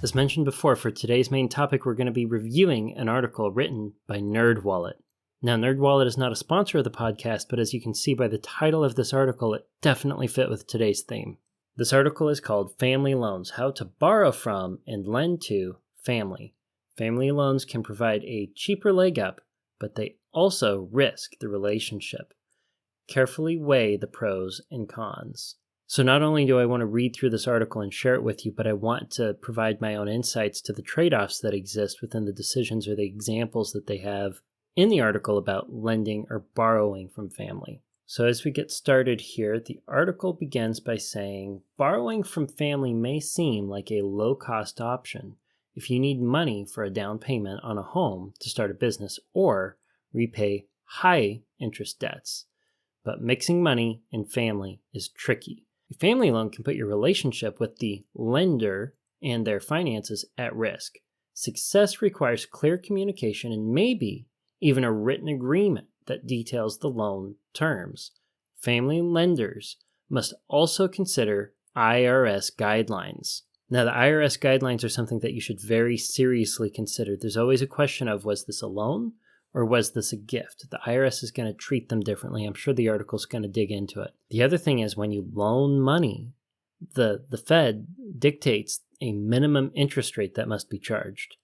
As mentioned before, for today's main topic, we're going to be reviewing an article written by NerdWallet. Now, NerdWallet is not a sponsor of the podcast, but as you can see by the title of this article, it definitely fit with today's theme. This article is called Family Loans, How to Borrow From and Lend to Family. Family loans can provide a cheaper leg up, but they also risk the relationship. Carefully weigh the pros and cons. So not only do I want to read through this article and share it with you, but I want to provide my own insights to the trade-offs that exist within the decisions or the examples that they have in the article about lending or borrowing from family. So as we get started here, the article begins by saying, borrowing from family may seem like a low-cost option if you need money for a down payment on a home to start a business or repay high-interest debts. But mixing money and family is tricky. A family loan can put your relationship with the lender and their finances at risk. Success requires clear communication and maybe even a written agreement that details the loan terms. Family lenders must also consider IRS guidelines. Now, the IRS guidelines are something that you should very seriously consider. There's always a question of, was this a loan or was this a gift? The IRS is going to treat them differently. I'm sure the article's going to dig into it. The other thing is when you loan money, the Fed dictates a minimum interest rate that must be charged.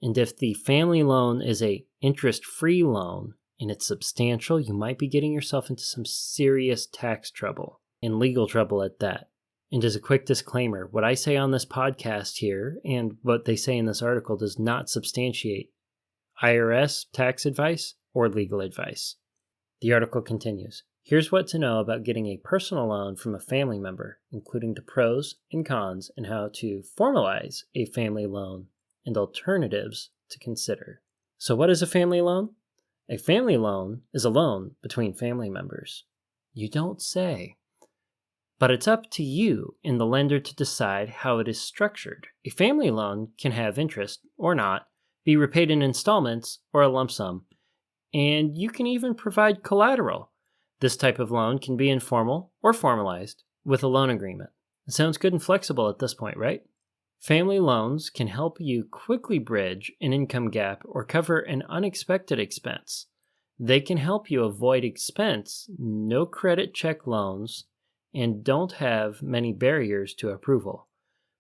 And if the family loan is a interest-free loan and it's substantial, you might be getting yourself into some serious tax trouble and legal trouble at that. And as a quick disclaimer, what I say on this podcast here and what they say in this article does not substantiate IRS tax advice or legal advice. The article continues. Here's what to know about getting a personal loan from a family member, including the pros and cons and how to formalize a family loan and alternatives to consider. So what is a family loan? A family loan is a loan between family members. You don't say. But it's up to you and the lender to decide how it is structured. A family loan can have interest or not, be repaid in installments or a lump sum, and you can even provide collateral. This type of loan can be informal or formalized with a loan agreement. It sounds good and flexible at this point, right? Family loans can help you quickly bridge an income gap or cover an unexpected expense. They can help you avoid expense, no credit check loans, and don't have many barriers to approval.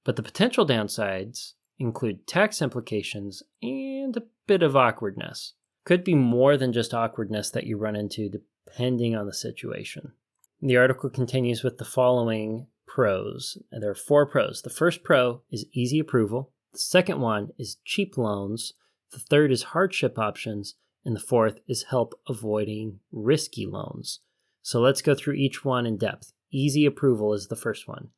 But the potential downsides include tax implications and a bit of awkwardness. Could be more than just awkwardness that you run into depending on the situation. The article continues with the following pros. There are 4 pros. The first pro is easy approval. The second one is cheap loans. The third is hardship options. And the fourth is help avoiding risky loans. So let's go through each one in depth. Easy approval is the first one.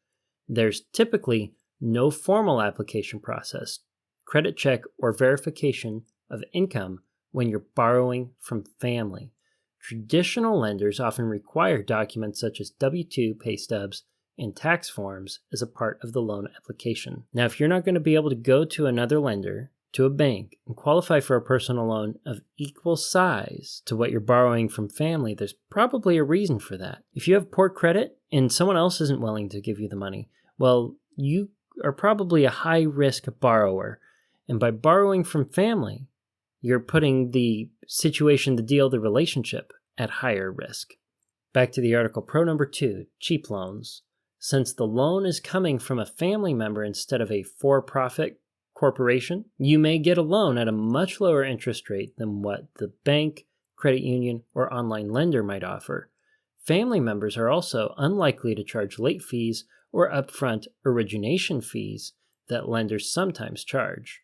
There's typically no formal application process, credit check, or verification of income when you're borrowing from family. Traditional lenders often require documents such as W-2 pay stubs and tax forms as a part of the loan application. Now, if you're not going to be able to go to another lender, to a bank, and qualify for a personal loan of equal size to what you're borrowing from family, there's probably a reason for that. If you have poor credit and someone else isn't willing to give you the money, well, you are probably a high-risk borrower. And by borrowing from family, you're putting the situation, the deal, the relationship at higher risk. Back to the article. Pro number 2, cheap loans. Since the loan is coming from a family member instead of a for-profit corporation, you may get a loan at a much lower interest rate than what the bank, credit union, or online lender might offer. Family members are also unlikely to charge late fees or upfront origination fees that lenders sometimes charge.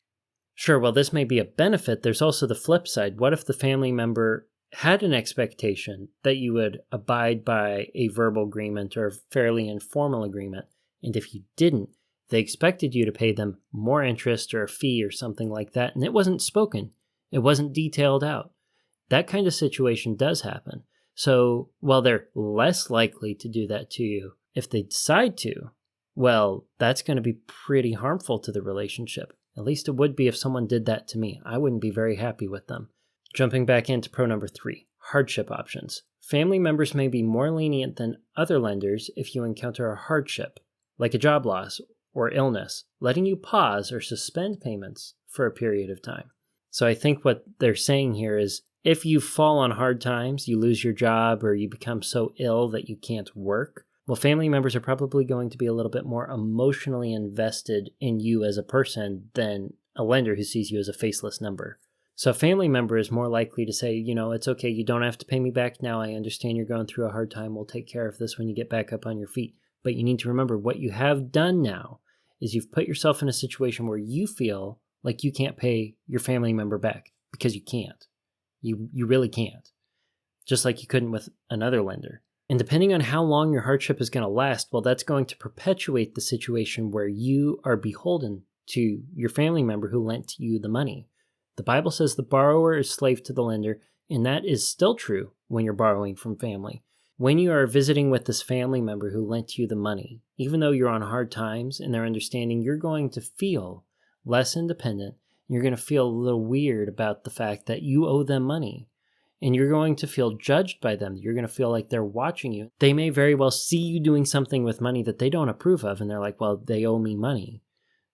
Sure, while this may be a benefit, there's also the flip side. What if the family member had an expectation that you would abide by a verbal agreement or a fairly informal agreement, and if you didn't, they expected you to pay them more interest or a fee or something like that, and it wasn't spoken. It wasn't detailed out. That kind of situation does happen. So while they're less likely to do that to you, if they decide to, well, that's going to be pretty harmful to the relationship. At least it would be if someone did that to me. I wouldn't be very happy with them. Jumping back into pro number 3, hardship options. Family members may be more lenient than other lenders if you encounter a hardship, like a job loss or illness, letting you pause or suspend payments for a period of time. So I think what they're saying here is if you fall on hard times, you lose your job, or you become so ill that you can't work, well, family members are probably going to be a little bit more emotionally invested in you as a person than a lender who sees you as a faceless number. So a family member is more likely to say, it's okay, you don't have to pay me back now. I understand you're going through a hard time. We'll take care of this when you get back up on your feet. But you need to remember what you have done now is you've put yourself in a situation where you feel like you can't pay your family member back because you can't. You really can't. Just like you couldn't with another lender. And depending on how long your hardship is going to last, well, that's going to perpetuate the situation where you are beholden to your family member who lent you the money. The Bible says the borrower is slave to the lender, and that is still true when you're borrowing from family. When you are visiting with this family member who lent you the money, even though you're on hard times and they're understanding, you're going to feel less independent. You're going to feel a little weird about the fact that you owe them money. And you're going to feel judged by them. You're going to feel like they're watching you. They may very well see you doing something with money that they don't approve of, and they're like, well, they owe me money.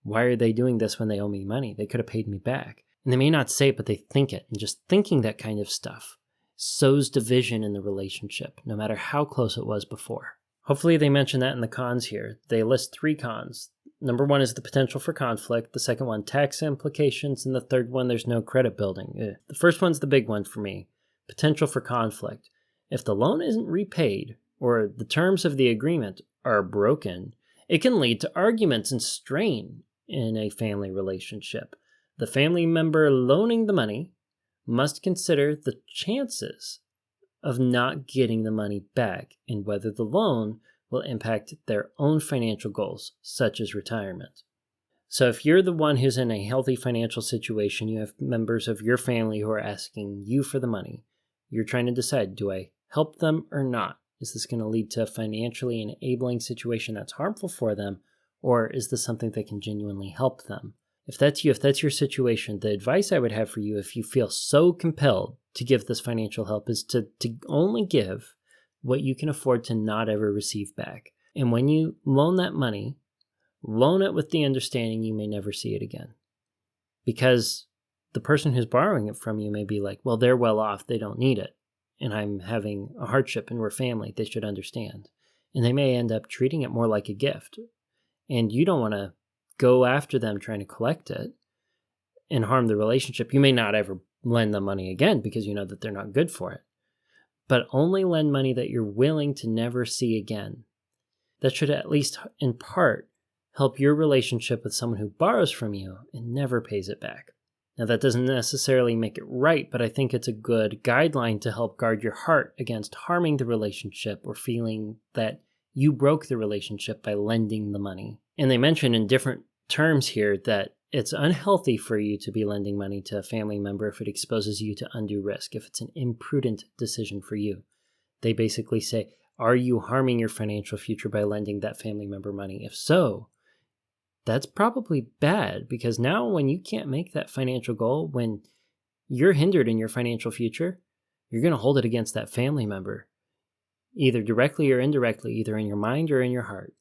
Why are they doing this when they owe me money? They could have paid me back. And they may not say it, but they think it. And just thinking that kind of stuff sows division in the relationship, no matter how close it was before. Hopefully they mention that in the cons here. They list 3 cons. Number 1 is the potential for conflict. The second one, tax implications. And the third one, there's no credit building. The first one's the big one for me. Potential for conflict. If the loan isn't repaid or the terms of the agreement are broken, it can lead to arguments and strain in a family relationship. The family member loaning the money must consider the chances of not getting the money back and whether the loan will impact their own financial goals, such as retirement. So if you're the one who's in a healthy financial situation, you have members of your family who are asking you for the money. You're trying to decide, do I help them or not? Is this going to lead to a financially enabling situation that's harmful for them, or is this something that can genuinely help them? If that's you, if that's your situation, the advice I would have for you, if you feel so compelled to give this financial help, is to only give what you can afford to not ever receive back. And when you loan that money, loan it with the understanding you may never see it again. Because the person who's borrowing it from you may be like, well, they're well off, they don't need it. And I'm having a hardship and we're family, they should understand. And they may end up treating it more like a gift. And you don't want to go after them trying to collect it and harm the relationship. You may not ever lend them money again because you know that they're not good for it. But only lend money that you're willing to never see again. That should at least in part help your relationship with someone who borrows from you and never pays it back. Now, that doesn't necessarily make it right, but I think it's a good guideline to help guard your heart against harming the relationship or feeling that you broke the relationship by lending the money. And they mention in different terms here that it's unhealthy for you to be lending money to a family member if it exposes you to undue risk, if it's an imprudent decision for you. They basically say, are you harming your financial future by lending that family member money? If so, that's probably bad, because now when you can't make that financial goal, when you're hindered in your financial future, you're going to hold it against that family member, either directly or indirectly, either in your mind or in your heart.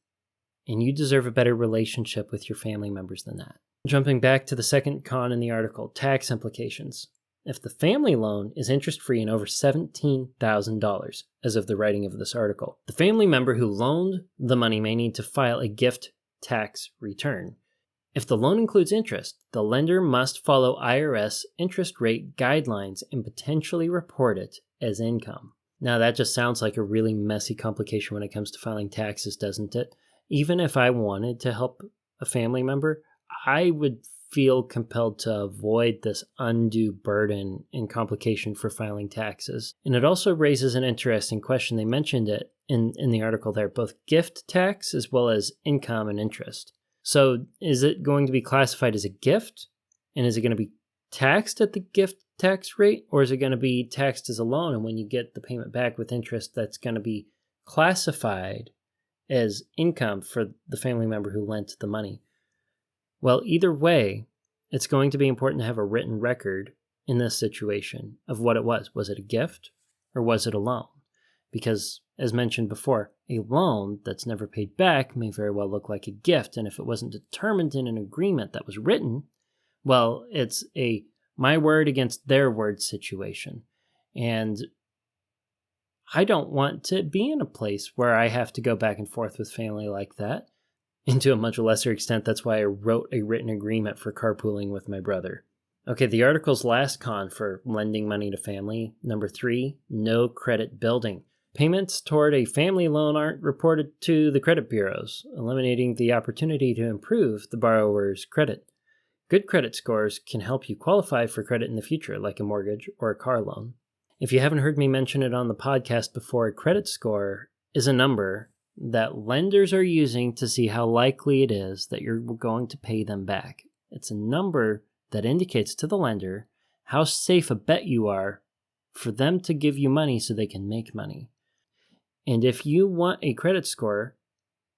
And you deserve a better relationship with your family members than that. Jumping back to the second con in the article, tax implications. If the family loan is interest-free and over $17,000 as of the writing of this article, the family member who loaned the money may need to file a gift tax return. If the loan includes interest, the lender must follow IRS interest rate guidelines and potentially report it as income. Now, that just sounds like a really messy complication when it comes to filing taxes, doesn't it? Even if I wanted to help a family member, I would feel compelled to avoid this undue burden and complication for filing taxes. And it also raises an interesting question. They mentioned it in the article there, both gift tax as well as income and interest. So is it going to be classified as a gift? And is it going to be taxed at the gift tax rate? Or is it going to be taxed as a loan? And when you get the payment back with interest, that's going to be classified as income for the family member who lent the money. Well, either way, it's going to be important to have a written record in this situation of what it was. Was it a gift or was it a loan? Because As mentioned before, a loan that's never paid back may very well look like a gift, and if it wasn't determined in an agreement that was written, well, it's a my word against their word situation. And I don't want to be in a place where I have to go back and forth with family like that. And to a much lesser extent, that's why I wrote a written agreement for carpooling with my brother. Okay, the article's last con for lending money to family. Number 3, no credit building. Payments toward a family loan aren't reported to the credit bureaus, eliminating the opportunity to improve the borrower's credit. Good credit scores can help you qualify for credit in the future, like a mortgage or a car loan. If you haven't heard me mention it on the podcast before, a credit score is a number that lenders are using to see how likely it is that you're going to pay them back. It's a number that indicates to the lender how safe a bet you are for them to give you money so they can make money. And if you want a credit score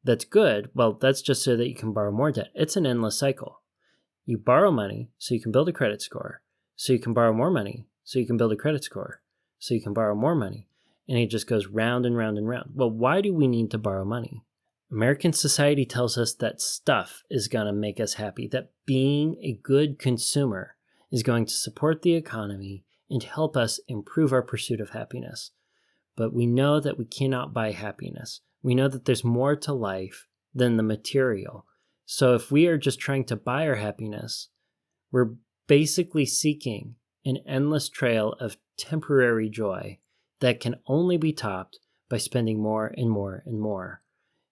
that's good, well, that's just so that you can borrow more debt. It's an endless cycle. You borrow money so you can build a credit score, so you can borrow more money so you can build a credit score, so you can borrow more money. And it just goes round and round and round. Well, why do we need to borrow money? American society tells us that stuff is going to make us happy, that being a good consumer is going to support the economy and help us improve our pursuit of happiness. But we know that we cannot buy happiness. We know that there's more to life than the material. So if we are just trying to buy our happiness, we're basically seeking an endless trail of temporary joy that can only be topped by spending more and more and more.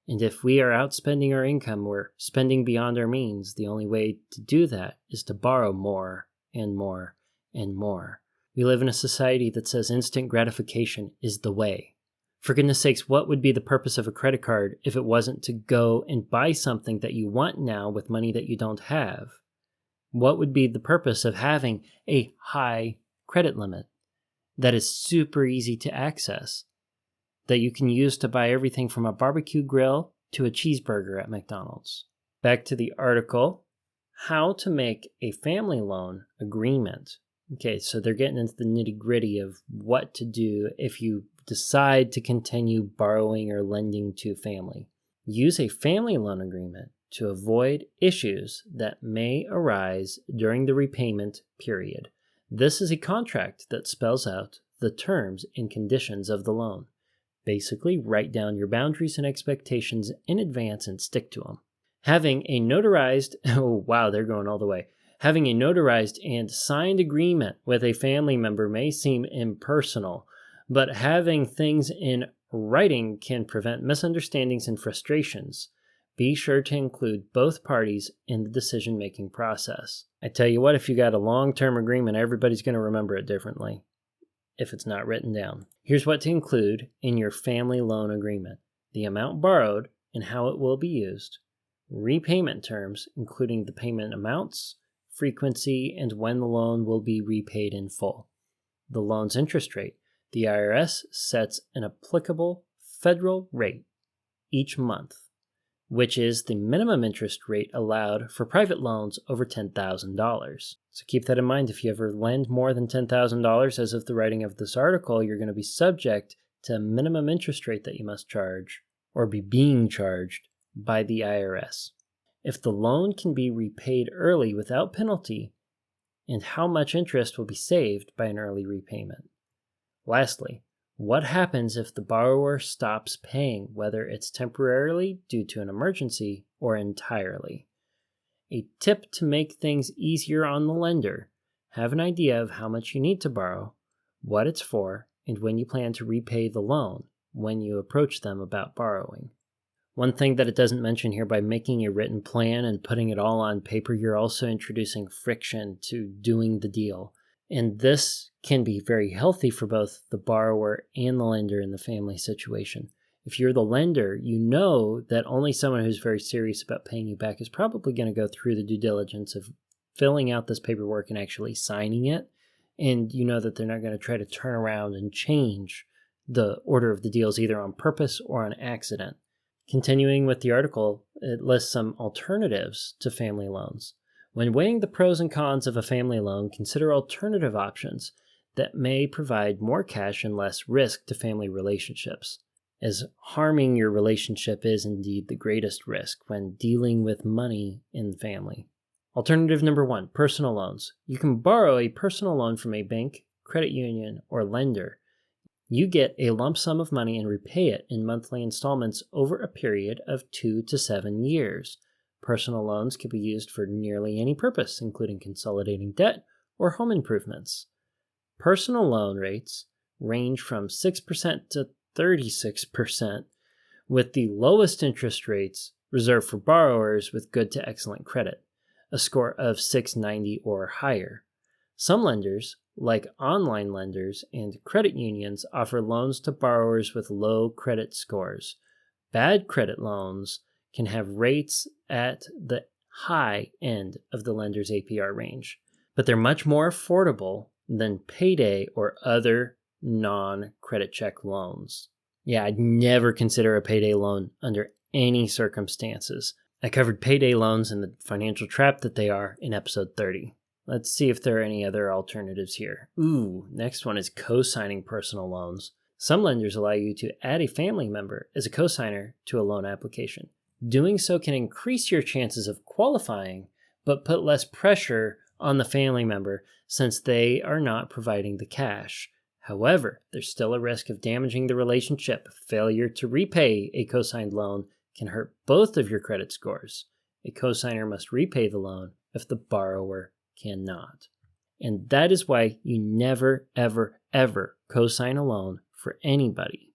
And if we are outspending our income, we're spending beyond our means. The only way to do that is to borrow more and more and more. We live in a society that says instant gratification is the way. For goodness sakes, what would be the purpose of a credit card if it wasn't to go and buy something that you want now with money that you don't have? What would be the purpose of having a high credit limit that is super easy to access, that you can use to buy everything from a barbecue grill to a cheeseburger at McDonald's? Back to the article, how to make a family loan agreement. Okay, so they're getting into the nitty-gritty of what to do if you decide to continue borrowing or lending to family. Use a family loan agreement to avoid issues that may arise during the repayment period. This is a contract that spells out the terms and conditions of the loan. Basically, write down your boundaries and expectations in advance and stick to them. Having a notarized, oh wow, they're going all the way. Having a notarized and signed agreement with a family member may seem impersonal, but having things in writing can prevent misunderstandings and frustrations. Be sure to include both parties in the decision-making process. I tell you what, if you got a long-term agreement, everybody's going to remember it differently if it's not written down. Here's what to include in your family loan agreement: the amount borrowed and how it will be used, repayment terms, including the payment amounts, frequency, and when the loan will be repaid in full, the loan's interest rate. The IRS sets an applicable federal rate each month, which is the minimum interest rate allowed for private loans over $10,000. So keep that in mind. If you ever lend more than $10,000 as of the writing of this article, you're going to be subject to a minimum interest rate that you must charge or be being charged by the IRS. If the loan can be repaid early without penalty, and how much interest will be saved by an early repayment. Lastly, what happens if the borrower stops paying, whether it's temporarily due to an emergency or entirely? A tip to make things easier on the lender: have an idea of how much you need to borrow, what it's for, and when you plan to repay the loan when you approach them about borrowing. One thing that it doesn't mention here, by making a written plan and putting it all on paper, you're also introducing friction to doing the deal. And this can be very healthy for both the borrower and the lender in the family situation. If you're the lender, you know that only someone who's very serious about paying you back is probably going to go through the due diligence of filling out this paperwork and actually signing it. And you know that they're not going to try to turn around and change the order of the deals either on purpose or on accident. Continuing with the article, it lists some alternatives to family loans. When weighing the pros and cons of a family loan, consider alternative options that may provide more cash and less risk to family relationships. as harming your relationship is indeed the greatest risk when dealing with money in the family. Alternative number 1, personal loans. You can borrow a personal loan from a bank, credit union, or lender. You get a lump sum of money and repay it in monthly installments over a period of 2 to 7 years. Personal loans can be used for nearly any purpose, including consolidating debt or home improvements. Personal loan rates range from 6% to 36%, with the lowest interest rates reserved for borrowers with good to excellent credit, a score of 690 or higher. Some lenders, like online lenders and credit unions, offer loans to borrowers with low credit scores. Bad credit loans can have rates at the high end of the lender's APR range, but they're much more affordable than payday or other non-credit check loans. Yeah, I'd never consider a payday loan under any circumstances. I covered payday loans and the financial trap that they are in episode 30. Let's see if there are any other alternatives here. Next one is co-signing personal loans. Some lenders allow you to add a family member as a co-signer to a loan application. Doing so can increase your chances of qualifying, but put less pressure on the family member since they are not providing the cash. However, there's still a risk of damaging the relationship. Failure to repay a co-signed loan can hurt both of your credit scores. A co-signer must repay the loan if the borrower cannot. And that is why you never, ever, ever co-sign a loan for anybody.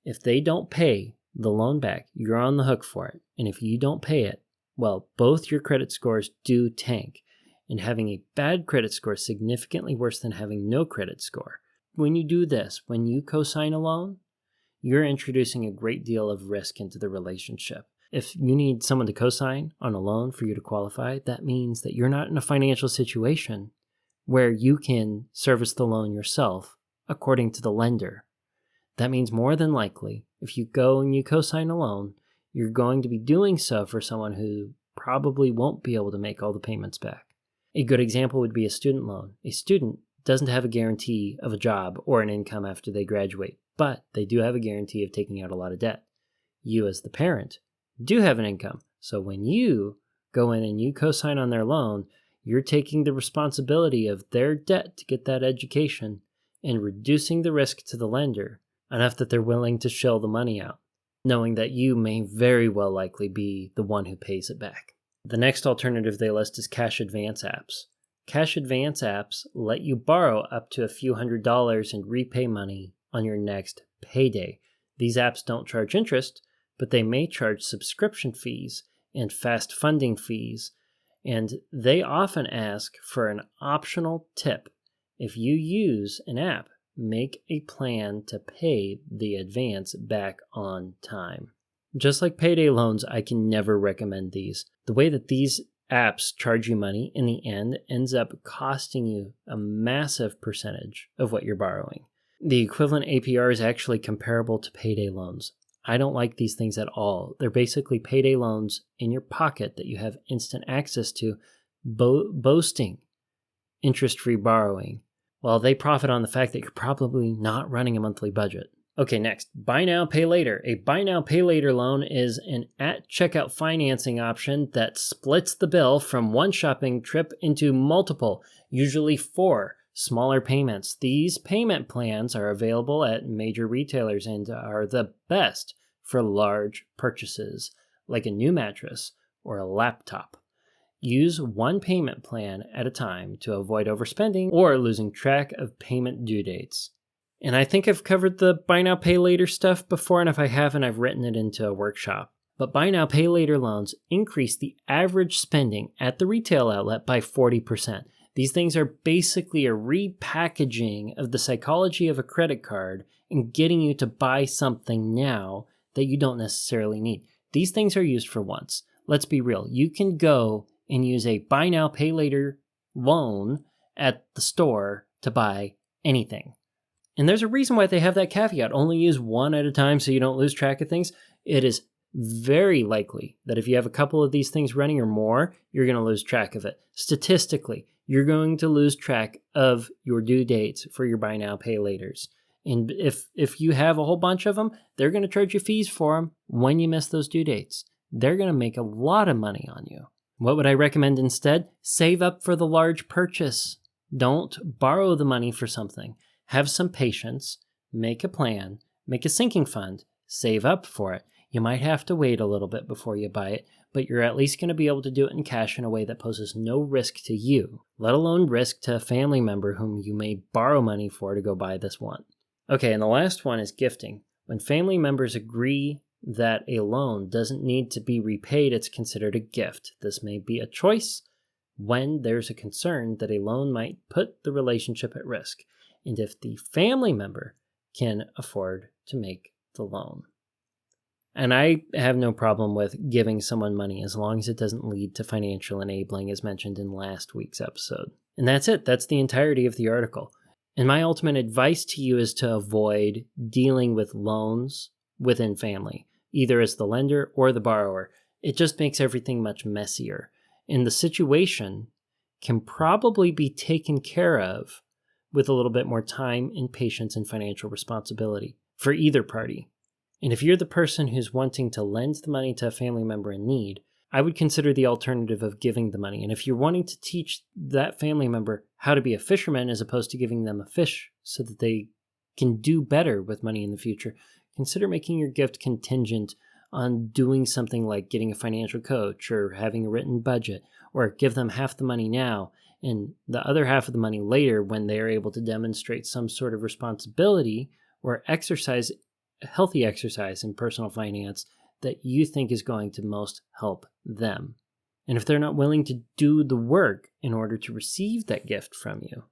If they don't pay the loan back, you're on the hook for it. And if you don't pay it, well, both your credit scores do tank. And having a bad credit score is significantly worse than having no credit score. When you do this, when you co-sign a loan, you're introducing a great deal of risk into the relationship. If you need someone to co-sign on a loan for you to qualify, that means that you're not in a financial situation where you can service the loan yourself according to the lender. That means more than likely, if you go and you co-sign a loan, you're going to be doing so for someone who probably won't be able to make all the payments back. A good example would be a student loan. A student doesn't have a guarantee of a job or an income after they graduate, but they do have a guarantee of taking out a lot of debt. You as the parent do have an income, so when you go in and you co-sign on their loan, you're taking the responsibility of their debt to get that education and reducing the risk to the lender enough that they're willing to shell the money out, knowing that you may very well likely be the one who pays it back. The next alternative they list is cash advance apps. Cash advance apps let you borrow up to a few $100s and repay money on your next payday. These apps don't charge interest, but they may charge subscription fees and fast funding fees, and they often ask for an optional tip. If you use an app, make a plan to pay the advance back on time. Just like payday loans, I can never recommend these. The way that these apps charge you money in the end ends up costing you a massive percentage of what you're borrowing. The equivalent APR is actually comparable to payday loans. I don't like these things at all. They're basically payday loans in your pocket that you have instant access to, boasting interest-free borrowing, while they profit on the fact that you're probably not running a monthly budget. Okay, next, buy now, pay later. A buy now, pay later loan is an at-checkout financing option that splits the bill from one shopping trip into multiple, usually 4 smaller payments. These payment plans are available at major retailers and are the best for large purchases, like a new mattress or a laptop. Use one payment plan at a time to avoid overspending or losing track of payment due dates. And I think I've covered the buy now, pay later stuff before, and if I haven't, I've written it into a workshop. But buy now, pay later loans increase the average spending at the retail outlet by 40%. These things are basically a repackaging of the psychology of a credit card and getting you to buy something now that you don't necessarily need. These things are used for once. Let's be real. You can go and use a buy now, pay later loan at the store to buy anything. And there's a reason why they have that caveat. Only use one at a time so you don't lose track of things. It is very likely that if you have a couple of these things running or more, you're going to lose track of it. Statistically, you're going to lose track of your due dates for your buy now, pay laters. And if you have a whole bunch of them, they're going to charge you fees for them when you miss those due dates. They're going to make a lot of money on you. What would I recommend instead? Save up for the large purchase. Don't borrow the money for something. Have some patience, make a plan, make a sinking fund, save up for it. You might have to wait a little bit before you buy it, but you're at least going to be able to do it in cash in a way that poses no risk to you, let alone risk to a family member whom you may borrow money for to go buy this one. Okay, and the last one is gifting. When family members agree that a loan doesn't need to be repaid, it's considered a gift. This may be a choice when there's a concern that a loan might put the relationship at risk, and if the family member can afford to make the loan. And I have no problem with giving someone money as long as it doesn't lead to financial enabling, as mentioned in last week's episode. And that's it. That's the entirety of the article. And my ultimate advice to you is to avoid dealing with loans within family, either as the lender or the borrower. It just makes everything much messier. And the situation can probably be taken care of with a little bit more time and patience and financial responsibility for either party. And if you're the person who's wanting to lend the money to a family member in need, I would consider the alternative of giving the money. And if you're wanting to teach that family member how to be a fisherman as opposed to giving them a fish so that they can do better with money in the future, consider making your gift contingent on doing something like getting a financial coach or having a written budget, or give them half the money now and the other half of the money later when they are able to demonstrate some sort of responsibility or healthy exercise in personal finance that you think is going to most help them. And if they're not willing to do the work in order to receive that gift from you,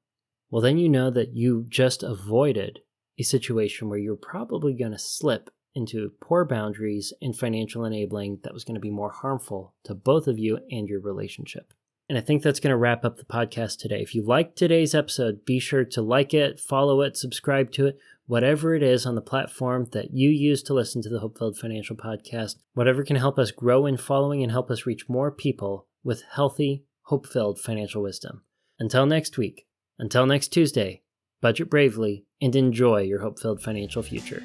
well, then you know that you just avoided a situation where you're probably going to slip into poor boundaries and financial enabling that was going to be more harmful to both of you and your relationship. And I think that's going to wrap up the podcast today. If you liked today's episode, be sure to like it, follow it, subscribe to it, whatever it is on the platform that you use to listen to the HopeFilled Financial Podcast, whatever can help us grow in following and help us reach more people with healthy, hope-filled financial wisdom. Until next week, until next Tuesday, budget bravely and enjoy your hope-filled financial future.